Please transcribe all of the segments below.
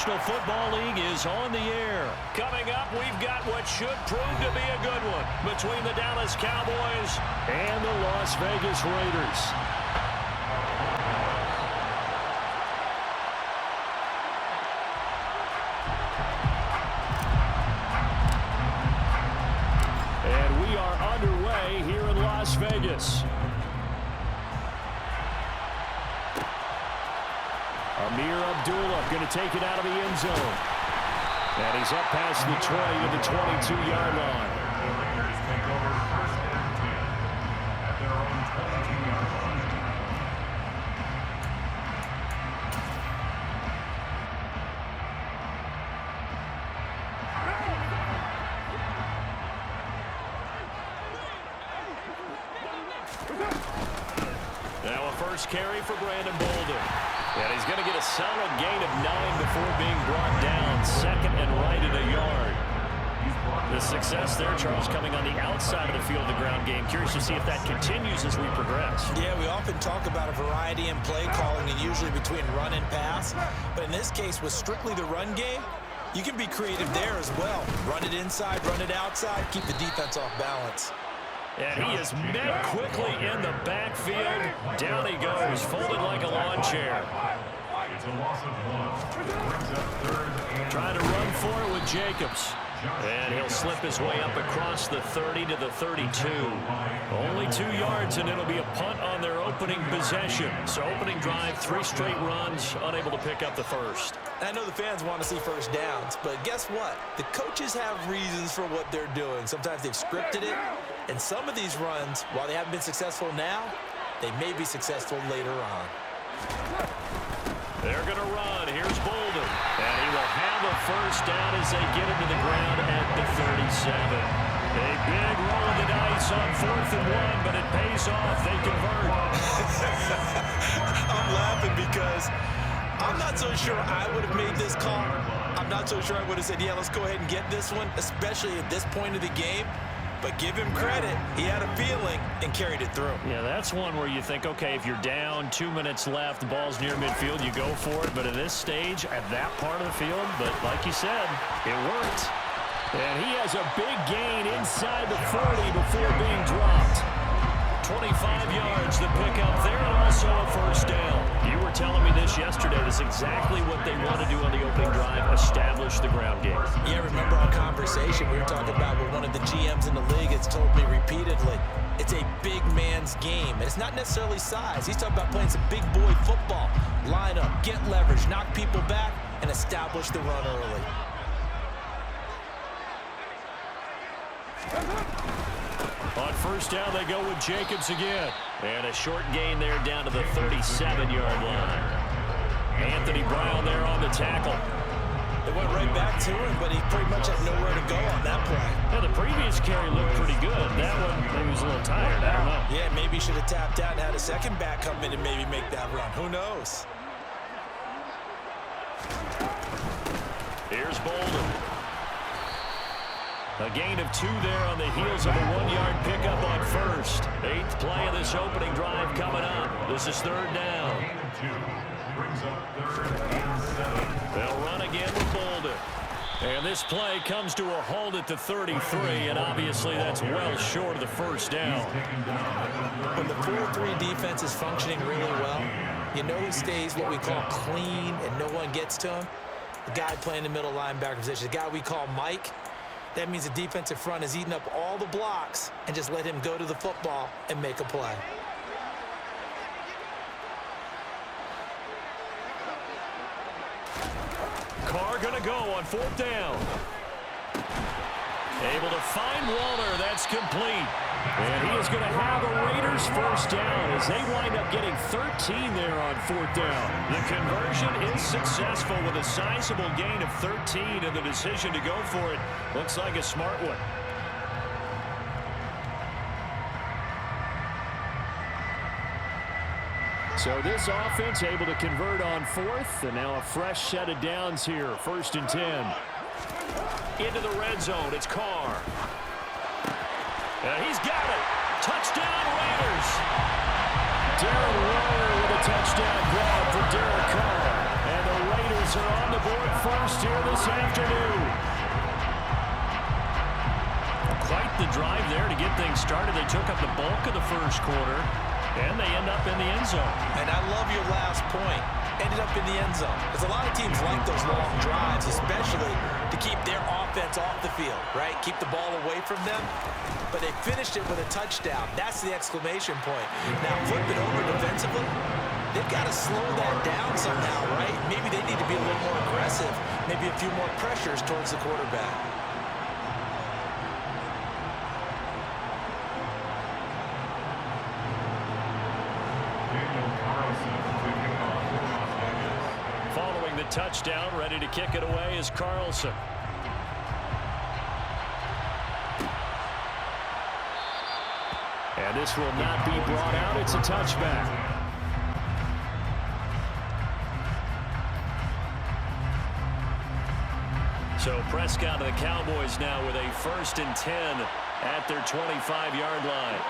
National Football League is on the air. Coming up, we've got what should prove to be a good one between the Dallas Cowboys and the Las Vegas Raiders. And we are underway here in Las Vegas. Amir Abdullah going to take it out of the end zone. And he's up past the 20 to the 22-yard line. Now a first carry for Brandon Bolden. And he's going to get a solid gain of 9 before being brought down. Second and right at a yard. The success there, Charles, coming on the outside of the field of the ground game. Curious to see if that continues as we progress. Yeah, we often talk about a variety in play calling and usually between run and pass. But in this case, with strictly the run game, you can be creative there as well. Run it inside, run it outside, keep the defense off balance. And he is met quickly in the backfield. Down he goes, folded like a lawn chair. Trying to run for it with Jacobs. And he'll slip his way up across the 30 to the 32. Only 2 yards, and it'll be a punt on their opening possession. So opening drive, 3 straight runs, unable to pick up the first. I know the fans want to see first downs, but guess what? The coaches have reasons for what they're doing. Sometimes they've scripted it, and some of these runs, while they haven't been successful now, they may be successful later on. They're going to run. Here's Bolden. And he will have a first down as they get into the ground at the 37. A big roll of the dice on 4th and 1, but it pays off. They convert. I'm laughing because I'm not so sure I would have made this call. I'm not so sure I would have said, yeah, let's go ahead and get this one, especially at this point of the game. But give him credit. He had a feeling and carried it through. Yeah, that's one where you think, okay, if you're down, 2 minutes left, the ball's near midfield, you go for it. But at this stage, at that part of the field, but like you said, it worked. And he has a big gain inside the 40 before being dropped. 25 yards to pick up there, and also a first down. You were telling me this yesterday. This is exactly what they want to do on the opening drive, establish the ground game. Yeah, remember our conversation we were talking about with one of the GMs in the league has told me repeatedly, it's a big man's game. And it's not necessarily size. He's talking about playing some big boy football. Line up, get leverage, knock people back, and establish the run early. On first down, they go with Jacobs again. And a short gain there down to the 37-yard line. Anthony Brown there on the tackle. They went right back to him, but he pretty much had nowhere to go on that play. Yeah, the previous carry looked pretty good. That one, he was a little tired. I don't know. Yeah, maybe he should have tapped out and had a second back come in and maybe make that run. Who knows? Here's Bolden. A gain of 2 there on the heels of a 1-yard pickup on first. 8th play of this opening drive coming up. This is 3rd down. They'll run again with Bolden. And this play comes to a halt at the 33, and obviously that's well short of the first down. When the 4-3 defense is functioning really well, you know who stays what we call clean and no one gets to him? The guy playing the middle linebacker position, the guy we call Mike. That means the defensive front is eating up all the blocks and just let him go to the football and make a play. Carr going to go on 4th down. Able to find Waller. That's complete. And he is going to have a Raiders first down as they wind up getting 13 there on 4th down. The conversion is successful with a sizable gain of 13, and the decision to go for it looks like a smart one. So this offense able to convert on 4th, and now a fresh set of downs here. 1st and 10. Into the red zone, it's Carr. And he's got it. Touchdown, Raiders. Darren Waller with a touchdown grab for Derek Carr. And the Raiders Cowboys are on the board first here this afternoon. Quite the drive there to get things started. They took up the bulk of the first quarter, and they end up in the end zone. And I love your last point. Ended up in the end zone. Because a lot of teams like those long drives, especially to keep their offense off the field, right? Keep the ball away from them. But they finished it with a touchdown. That's the exclamation point. Now, flip it over defensively. They've got to slow that down somehow, right? Maybe they need to be a little more aggressive. Maybe a few more pressures towards the quarterback. Following the touchdown, ready to kick it away is Carlson. And this will not be brought out. It's a touchback. So Prescott and the Cowboys now with a 1st and 10 at their 25-yard line.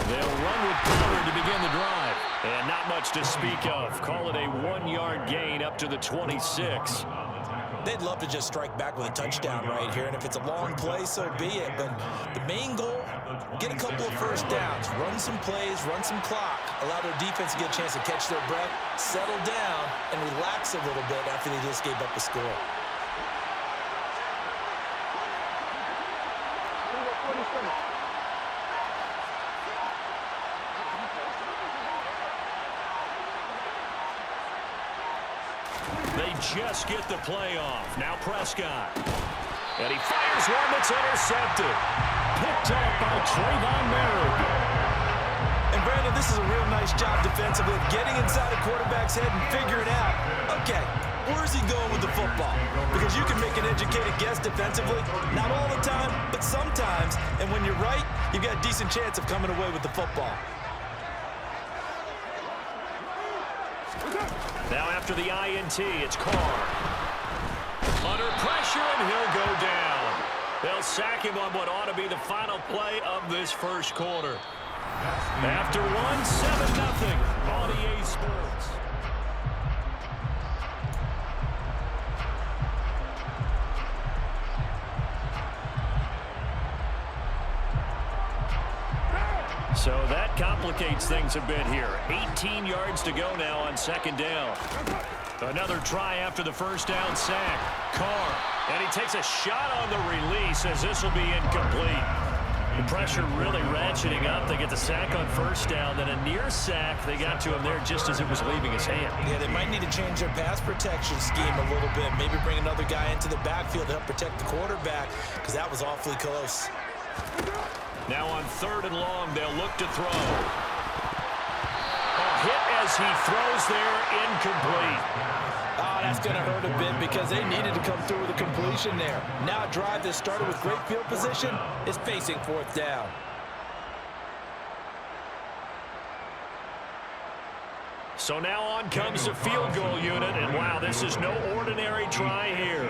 They'll run with Pollard to begin the drive. And not much to speak of. Call it a 1-yard gain up to the 26. They'd love to just strike back with a touchdown right here. And if it's a long play, so be it. But the main goal, get a couple of first downs. Run some plays, run some clock. Allow their defense to get a chance to catch their breath, settle down, and relax a little bit after they just gave up a score. They just get the play off. Now Prescott. And he fires one that's intercepted. Picked up by Trayvon Merrick. And Brandon, this is a real nice job defensively of getting inside a quarterback's head and figuring out, okay, where's he going with the football? Because you can make an educated guess defensively. Not all the time, but sometimes. And when you're right, you've got a decent chance of coming away with the football. Now after the INT, it's Carr. Under pressure, and he'll go down. They'll sack him on what ought to be the final play of this first quarter. After one, 7-0 on EA Sports. So that complicates things a bit here. 18 yards to go now on 2nd down. Another try after the first down sack. Carr, and he takes a shot on the release as this will be incomplete. The pressure really ratcheting up. They get the sack on 1st down, then a near sack. They got to him there just as it was leaving his hand. Yeah, they might need to change their pass protection scheme a little bit. Maybe bring another guy into the backfield to help protect the quarterback, because that was awfully close. Now on 3rd and long, they'll look to throw. A hit as he throws there, incomplete. Oh, that's going to hurt a bit because they needed to come through with a completion there. Now a drive that started with great field position is facing 4th down. So now on comes the field goal unit, and wow, this is no ordinary try here.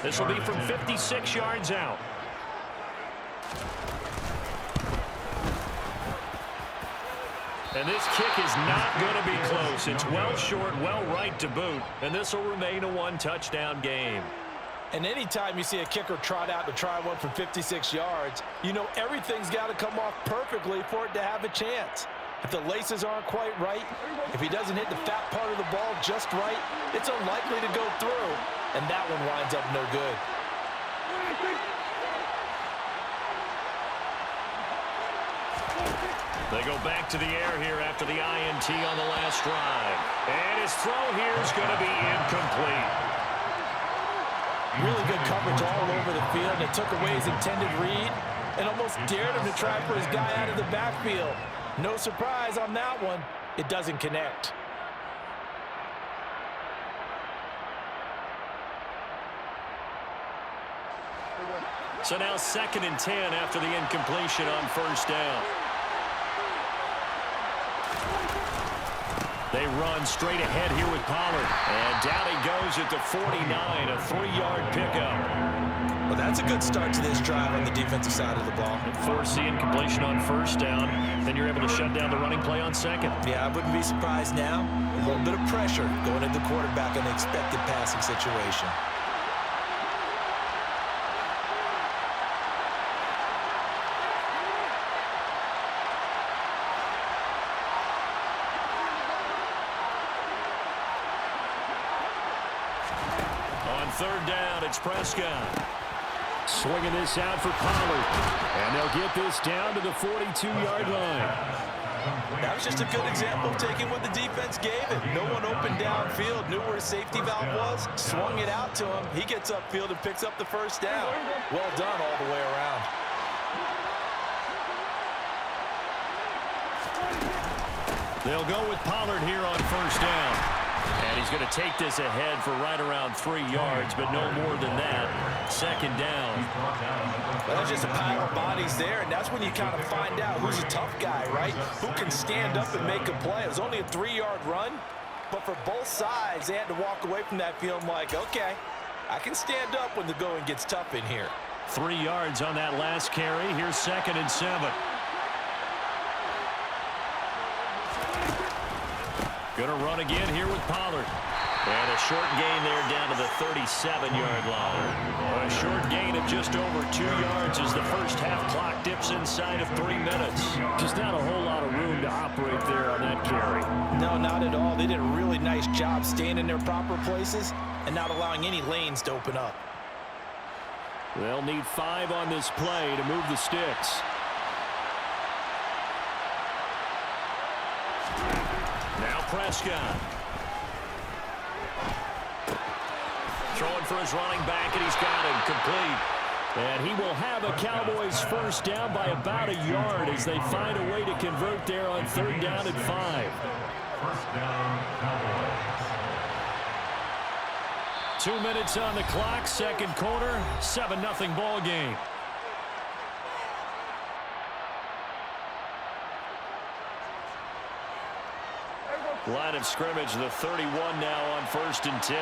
This will be from 56 yards out. And this kick is not going to be close. It's well short, well right to boot, and this will remain a 1-touchdown game. And anytime you see a kicker trot out to try one from 56 yards, you know everything's got to come off perfectly for it to have a chance. If the laces aren't quite right, if he doesn't hit the fat part of the ball just right, it's unlikely to go through, and that one winds up no good. They go back to the air here after the INT on the last drive. And his throw here is going to be incomplete. Really good coverage all over the field. It took away his intended read and almost dared him to try for his guy out of the backfield. No surprise on that one. It doesn't connect. So now 2nd and 10 after the incompletion on 1st down. They run straight ahead here with Pollard. And down he goes at the 49, a 3-yard pickup. Well, that's a good start to this drive on the defensive side of the ball. Force the incompletion on first down. Then you're able to shut down the running play on second. Yeah, I wouldn't be surprised now. A little bit of pressure going into the quarterback in the expected passing situation. On third down, it's Prescott. Swinging this out for Pollard. And they'll get this down to the 42-yard line. That was just a good example of taking what the defense gave it. No one opened downfield, knew where his safety valve was, swung it out to him. He gets upfield and picks up the first down. Well done all the way around. They'll go with Pollard here on first down. And he's going to take this ahead for right around 3 yards, but no more than that. Second down. Well, there's just a pile of bodies there, and that's when you kind of find out who's a tough guy, right? Who can stand up and make a play. It was only a 3-yard run, but for both sides, they had to walk away from that feeling like, okay, I can stand up when the going gets tough in here. 3 yards on that last carry. Here's 2nd and 7. Going to run again here with Pollard. And a short gain there down to the 37-yard line. A short gain of just over 2 yards as the first half clock dips inside of 3 minutes. Just not a whole lot of room to operate there on that carry. No, not at all. They did a really nice job staying in their proper places and not allowing any lanes to open up. They'll need 5 on this play to move the sticks. Now Prescott. Throwing for his running back, and he's got him complete. And he will have a Cowboys first down by about a yard as they find a way to convert there on third down and 5. First down, Cowboys. 2 minutes on the clock, second quarter, 7-0 ball game. Line of scrimmage, the 31 now on 1st and 10.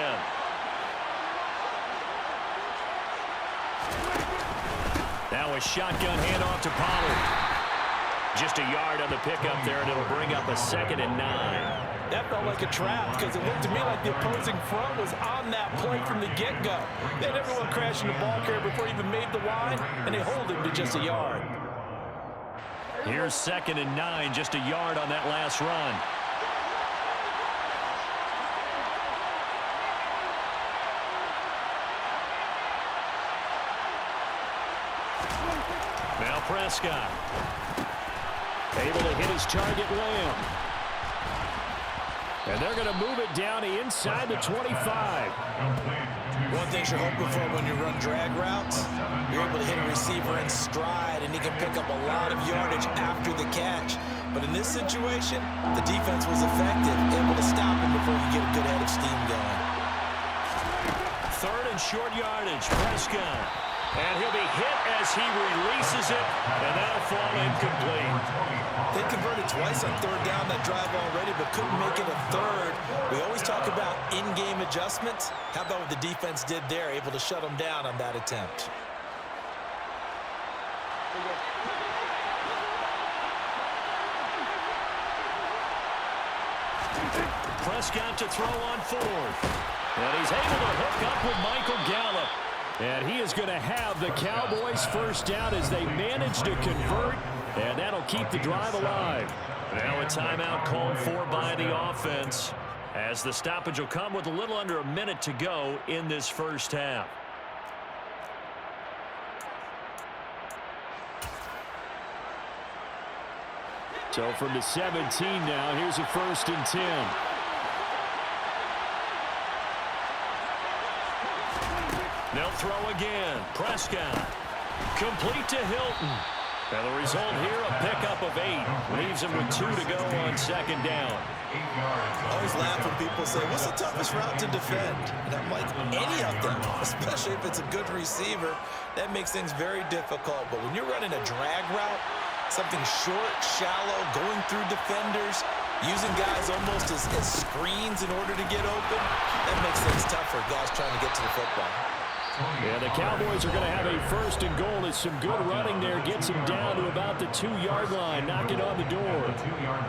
Now a shotgun handoff to Pollard. Just a yard on the pickup there, and it'll bring up a 2nd and 9. That felt like a trap because it looked to me like the opposing front was on that play from the get-go. They had everyone crashing the ball carrier before he even made the line, and they hold him to just a yard. Here's 2nd and 9, just a yard on that last run. Now Prescott. Able to hit his target, Lamb. And they're going to move it down to inside the 25. One thing you're hoping for when you run drag routes, you're able to hit a receiver in stride, and he can pick up a lot of yardage after the catch. But in this situation, the defense was effective, able to stop him before he get a good head of steam going. Third and short yardage, Prescott. And he'll be hit as he releases it, and that'll fall incomplete. They converted twice on third down that drive already, but couldn't make it a third. We always talk about in-game adjustments. How about what the defense did there, able to shut them down on that attempt? Prescott to throw on 4th. And he's able to hook up with Michael Gallup. And he is going to have the Cowboys first down as they manage to convert, and that'll keep the drive alive. Now a timeout called for by the offense as the stoppage will come with a little under a minute to go in this first half. So from the 17 now, here's a 1st and 10. They'll throw again. Prescott. Complete to Hilton. And the result here, a pickup of 8. Leaves him with 2 to go on 2nd down. I always laugh when people say, what's the toughest route to defend? And I'm like, any of them, especially if it's a good receiver. That makes things very difficult. But when you're running a drag route, something short, shallow, going through defenders, using guys almost as screens in order to get open. That makes things tough for guys trying to get to the football. Yeah, the Cowboys are going to have a 1st and goal as some good running there gets them down to about the 2-yard line, knocking on the door.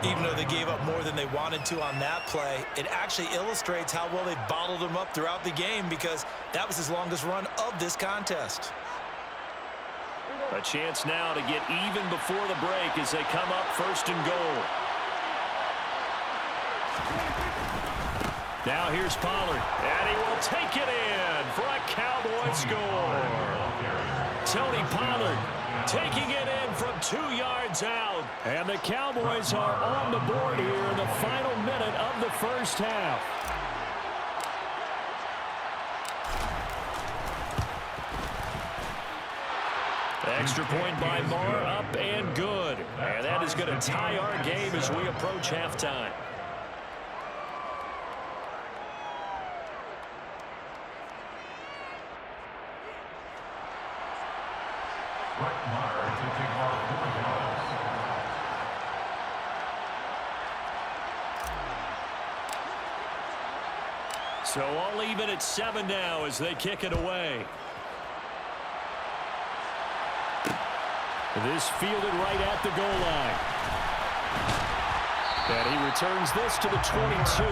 Even though they gave up more than they wanted to on that play, it actually illustrates how well they bottled them up throughout the game because that was his longest run of this contest. A chance now to get even before the break as they come up 1st and goal. Now here's Pollard, and he will take it in for a Cowboy score. Tony Pollard taking it in from 2 yards out. And the Cowboys are on the board here in the final minute of the 1st half. Extra point by Marr, up and good. And that is going to tie our game as we approach halftime. So all even at 7 now as they kick it away. This fielded right at the goal line. And he returns this to the 22.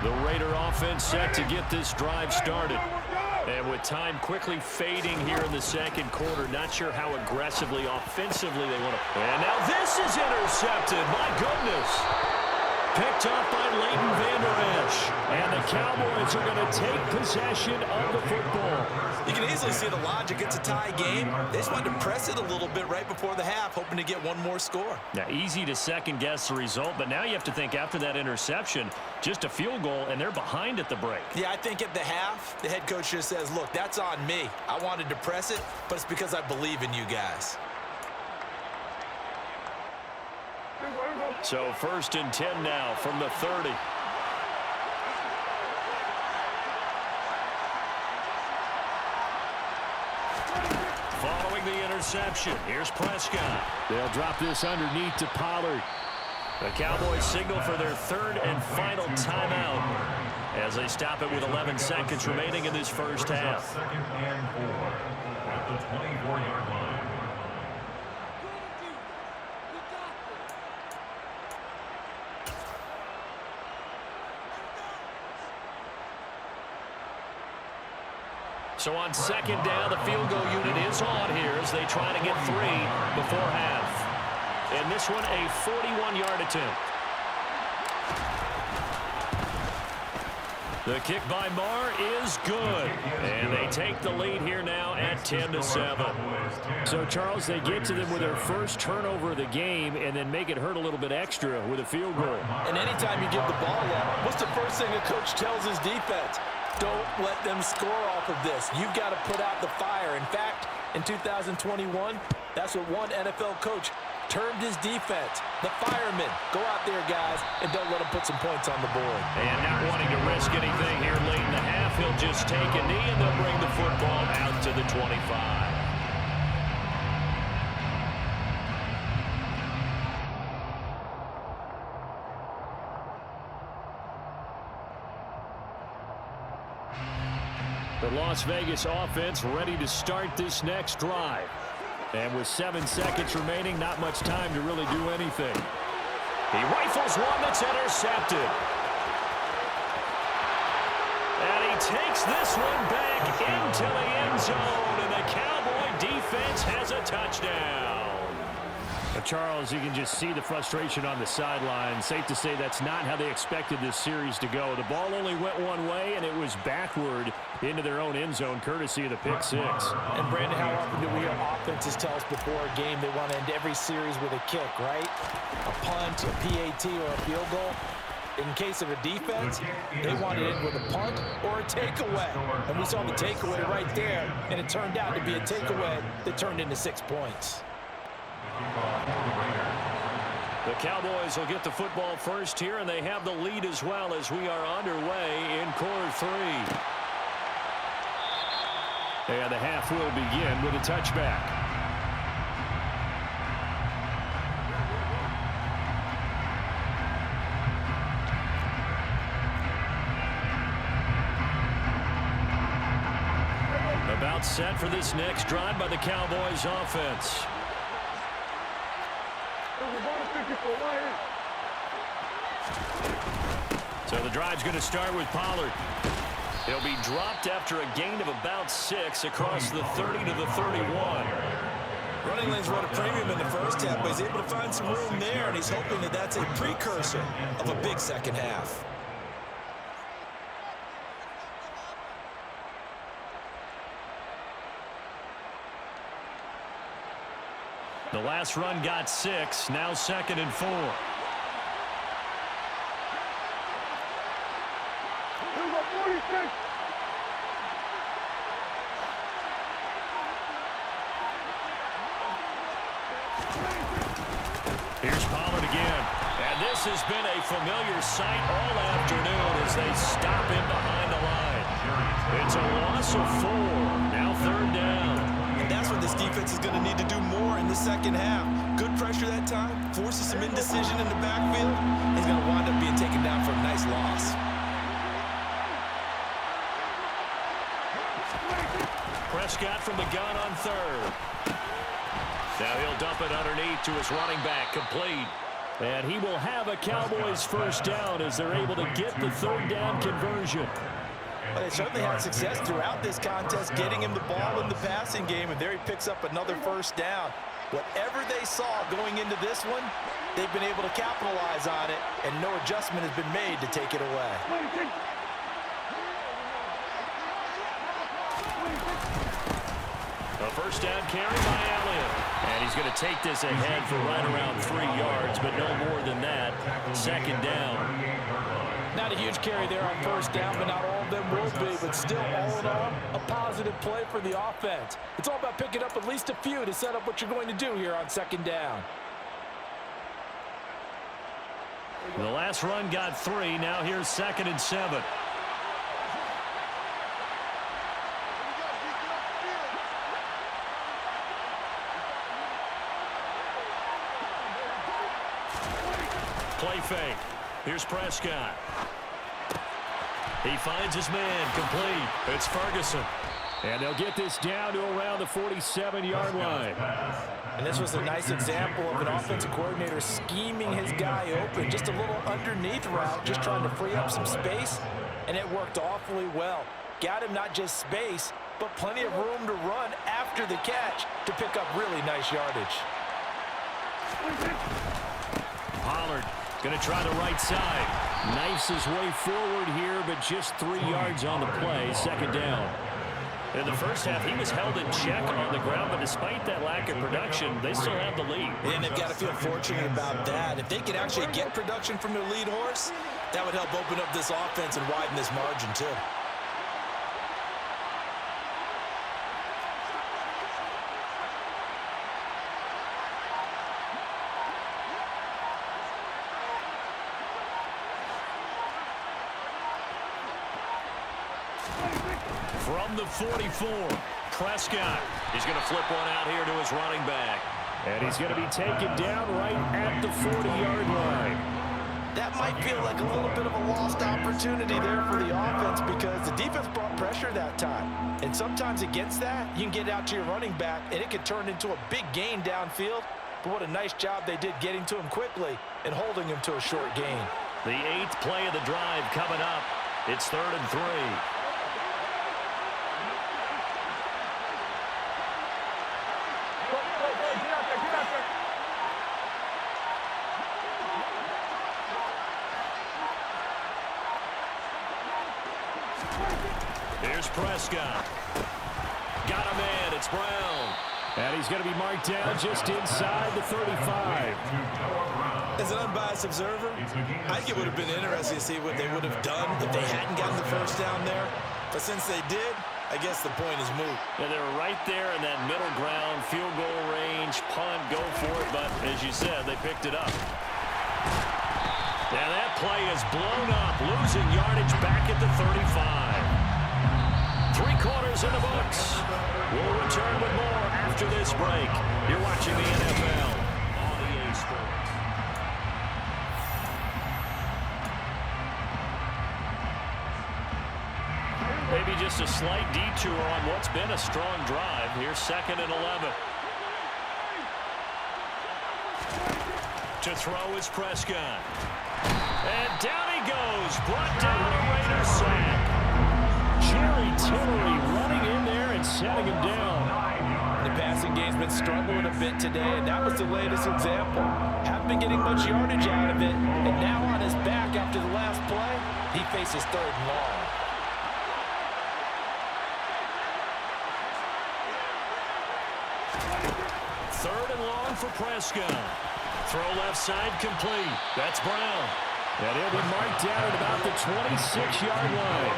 The Raider offense set to get this drive started. And with time quickly fading here in the 2nd quarter, not sure how aggressively, offensively they want to. And now this is intercepted. My goodness. Picked up by Leighton Vander Esch. And the Cowboys are going to take possession of the football. You can easily see the logic. It's a tie game. They just wanted to press it a little bit right before the half, hoping to get one more score. Now, easy to second-guess the result, but now you have to think after that interception, just a field goal, and they're behind at the break. Yeah, I think at the half, the head coach just says, look, that's on me. I wanted to press it, but it's because I believe in you guys. So 1st and 10 now from the 30. Following the interception, here's Prescott. They'll drop this underneath to Pollard. The Cowboys signal for their 3rd and final timeout as they stop it with 11 seconds remaining in this 1st half. 2nd and 4 at the 24-yard line. So on 2nd down, the field goal unit is on here as they try to get 3 before half. And this one, a 41-yard attempt. The kick by Marr is good. And they take the lead here now at 10-7. So, Charles, they get to them with their first turnover of the game and then make it hurt a little bit extra with a field goal. And anytime you give the ball up, what's the first thing a coach tells his defense? Don't let them score off of this. You've got to put out the fire. In fact, in 2021, that's what one NFL coach termed his defense. The firemen. Go out there, guys, and don't let them put some points on the board. And not wanting to risk anything here late in the half, he'll just take a knee and they'll bring the football out to the 25. The Las Vegas offense ready to start this next drive. And with 7 seconds remaining, not much time to really do anything. He rifles one that's intercepted. And he takes this one back into the end zone. And the Cowboy defense has a touchdown. Charles, you can just see the frustration on the sideline. Safe to say that's not how they expected this series to go. The ball only went one way, and it was backward into their own end zone, courtesy of the pick six. And, Brandon, how often do we hear offenses tell us before a game they want to end every series with a kick, right? A punt, a PAT, or a field goal. In case of a defense, they want it in with a punt or a takeaway. And we saw the takeaway right there, and it turned out to be a takeaway that turned into 6 points. The Cowboys will get the football first here, and they have the lead as well as we are underway in quarter 3. And the half will begin with a touchback. About set for this next drive by the Cowboys offense. So the drive's going to start with Pollard. He'll be dropped after a gain of about 6 across the 30 to the 31. Running lanes run a premium in the first half, but he's able to find some room there, and he's hoping that that's a precursor of a big second half. The last run got 6, now 2nd and 4. Here's Pollard again. And this has been a familiar sight all afternoon as they stop him behind the line. It's a loss of 4. Now 3rd down. And that's what this defense is going to need to do more in the second half. Good pressure that time, forces some indecision in the backfield. He's going to wind up being taken down for a nice loss. Prescott from the gun on 3rd. Now he'll dump it underneath to his running back, complete. And he will have a Cowboys first down as they're able to get the 3rd down conversion. Well, they certainly had success throughout this contest, getting him the ball in the passing game, and there he picks up another first down. Whatever they saw going into this one, they've been able to capitalize on it, and no adjustment has been made to take it away. A first down carry by Elliott. And he's going to take this ahead for right around 3 yards, but no more than that. 2nd down. Not a huge carry there on first down, but not all of them will be. But still, all in all, a positive play for the offense. It's all about picking up at least a few to set up what you're going to do here on 2nd down. The last run got 3. Now here's 2nd and 7. Play fake. Here's Prescott. He finds his man, complete. It's Ferguson. And they'll get this down to around the 47-yard line. And this was a nice example of an offensive coordinator scheming his guy open. Just a little underneath route, just trying to free up some space. And it worked awfully well. Got him not just space, but plenty of room to run after the catch to pick up really nice yardage. Pollard going to try the right side. Knifes his way forward here, but just 3 yards on the play. 2nd down. In the first half, he was held in check on the ground, but despite that lack of production, they still have the lead. And they've got to feel fortunate about that. If they could actually get production from their lead horse, that would help open up this offense and widen this margin too. From the 44, Prescott. He's going to flip one out here to his running back. And he's going to be taken down right at the 40-yard line. That might feel like a little bit of a lost opportunity there for the offense because the defense brought pressure that time. And sometimes against that, you can get out to your running back, and it could turn into a big gain downfield. But what a nice job they did getting to him quickly and holding him to a short gain. The 8th play of the drive coming up. It's 3rd and 3. Here's Prescott. Got a man. It's Brown. And he's going to be marked down just inside the 35. As an unbiased observer, I think it would have been interesting to see what they would have done if they hadn't gotten the first down there. But since they did, I guess the point is moot. And they were right there in that middle ground, field goal range, punt, go for it. But as you said, they picked it up. Now that play is blown up, losing yardage back at the 35. 3 quarter's in the books. We'll return with more after this break. You're watching the NFL on EA Sports. Maybe just a slight detour on what's been a strong drive. Here's 2nd and 11. To throw is Prescott. And down he goes. Brought down a Raiders sack. Jerry Tillery running in there and setting him down. The passing game's been struggling a bit today, and that was the latest example. Haven't been getting much yardage out of it, and now on his back after the last play, he faces 3rd and long. Third and long for Prescott. Throw left side complete. That's Brown. And he'll be marked down at about the 26-yard line.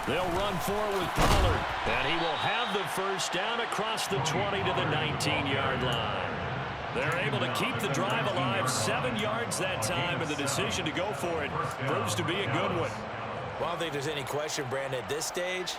They'll run forward with Pollard, and he will have the first down across the 20 to the 19-yard line. They're able to keep the drive alive, 7 yards that time, and the decision to go for it proves to be a good one. Well, I don't think there's any question, Brandon, at this stage,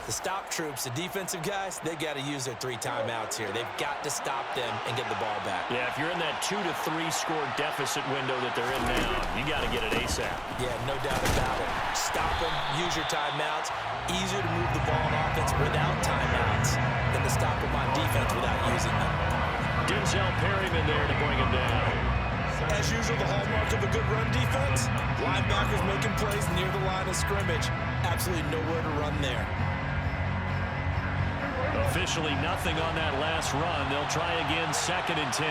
the stop troops, the defensive guys, they got to use their 3 timeouts here. They've got to stop them and get the ball back. Yeah, if you're in that 2 to 3 score deficit window that they're in now, you got to get it ASAP. Yeah, no doubt about it. Stop them, use your timeouts. Easier to move the ball on offense without timeouts than to stop them on defense without using them. Denzel Perryman there to bring him down. As usual, the hallmark of a good run defense, linebackers making plays near the line of scrimmage. Absolutely nowhere to run there. Officially nothing on that last run. They'll try again, 2nd and 10.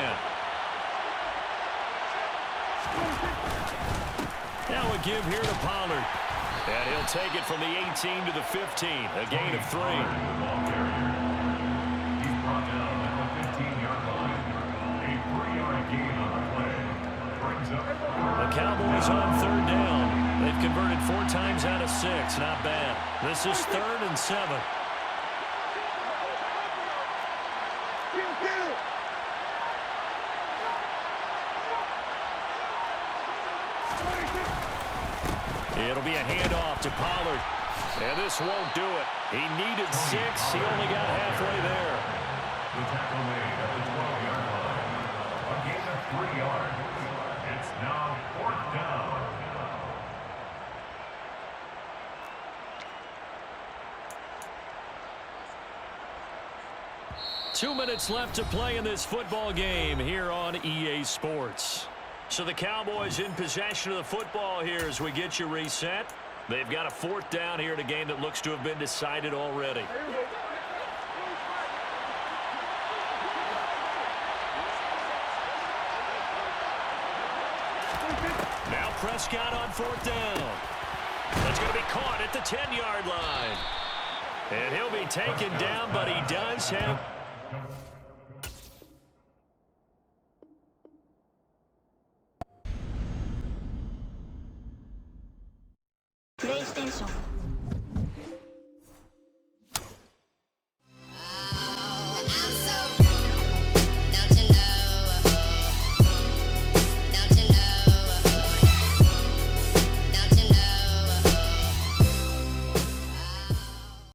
Now a give here to Pollard. And he'll take it from the 18 to the 15. A gain of 3. He's brought down at the 15-yard line. A 3-yard gain on the play. Brings up The Cowboys on 3rd down. They've converted 4 times out of 6. Not bad. This is 3rd and 7. It'll be a handoff to Pollard. And this won't do it. He needed 6. He only got halfway there. the tackle made at the 12-yard line. A gain of 3 yards. It's now 4th down. 2 minutes left to play in this football game here on EA Sports. So the Cowboys in possession of the football here as we get you reset. They've got a 4th down here in a game that looks to have been decided already. Now Prescott on 4th down. That's going to be caught at the 10-yard line. And he'll be taken down, but he does have...